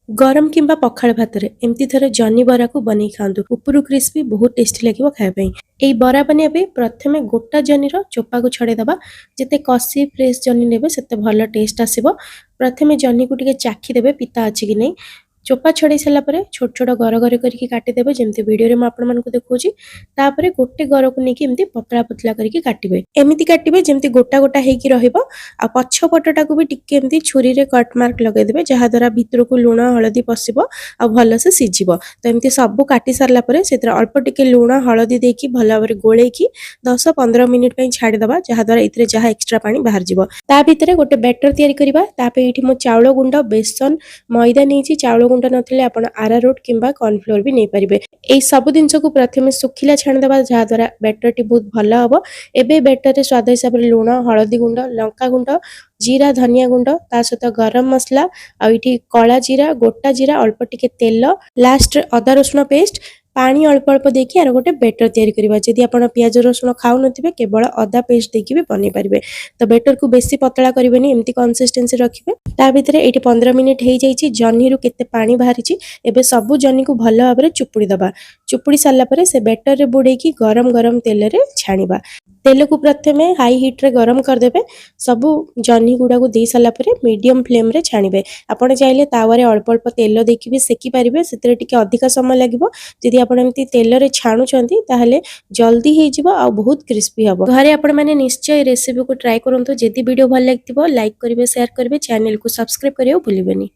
गरम किंबा पखाल भात रे एमती थरे जन्नी बरा को बनै खांतु उपरु क्रिस्पी बहुत टेस्टी लागिवो खाय पई। एई बरा बनिया पे प्रथमे गोटा जन्नी रो चोपा को छडे दबा। जेते कसी फ्रेश जन्नी नेबे सेते भलो टेस्ट आसीबो। प्रथमे जन्नी को टिके चाखी देबे पिता अछि कि नै। चोपा छड़े सारा पर छोट छोट गर गर करके काटिदेवे जमती वीडियो में आपण मानकु देखौची। तापरे गोटे गर को नेकी एमती पतला पतला करके काटिबे। एमिति काटिबे जेमती गोटा गोटा हेकी रहिबो। आ पछ पटटा को भी टिके एमती छुरी रे कट मार्क लगे देबे जहा द्वारा भितर को लूण हळदी पसिबो आ भलो से सिजिबो। तो एमती सब काटी सारला परे सेतर अल्प टिके लूण हळदी देकी भलो भाबरे गोळेकी 10-15 मिनिट पई छाडी दबा जहा द्वारा इतरे जहा एक्स्ट्रा पानी बाहर जिवो। ता भितरे गोटे बैटर तयारी करबा। ता पे एठी मो चावल गुंड बेसन मैदा नेची चावल गुंड नथिले आपण आरारोट किंबा कॉर्नफ्लोर भी नै परिबे। एई सब जिंस को प्रथमे सुखिला छाणी दबा जहा द्वारा बैटर टी बहुत भलो हबो। एबे बैटर रे स्वाद हिसाब रे लूण हळदी गुंड लंका गुंड जीरा धनिया गुंड ता सहित गरम मसला आ इठी कला जीरा गोटा जीरा अल्प टिके तेल लास्ट अदा रसुण पेस्ट पानी अल्प अल्प देखि आरो गोटे बैटर तयारी करबा। जदि आपण प्याज रसुण खाउ नथिबे केवल अदा पेस्ट देखि भी बनै परिबे। तो बैटर को बेसी पतला करबेनी एमती कंसिस्टेंसी रखिबे। ता भितरे एठी 15 मिनिट हेई जाईची जन्नी रु केते पानी बाहरिची। एबे सब जन्नी को भलो भाबरे चुपुड़ी दबा। चुपुड़ी सारला परे से बैटर रे बुडेकी गरम गरम तेल रे छाणीबा। तेल को प्रथमे हाई हीट रे गरम कर देबे। सब जन्नी गुडा को दे सारला परे मीडियम फ्लेम रे छाणीबे। आपण चाहिले तावारे अल्प अल्प तेल देखि भी सेकी परिबे सेतरे टिके अधिक समय लागिबो। जदि आपण एमती तेल रे छाणु छंती ताहले जल्दी हे जिवो आ बहुत क्रिस्पी हबो। घरे आपण माने निश्चय रेसिपी को ट्राई करंतु। जदि वीडियो भल लागतिबो लाइक करिवे शेयर करिवे चैनल को सब्सक्राइब करियो भूलिबेनी।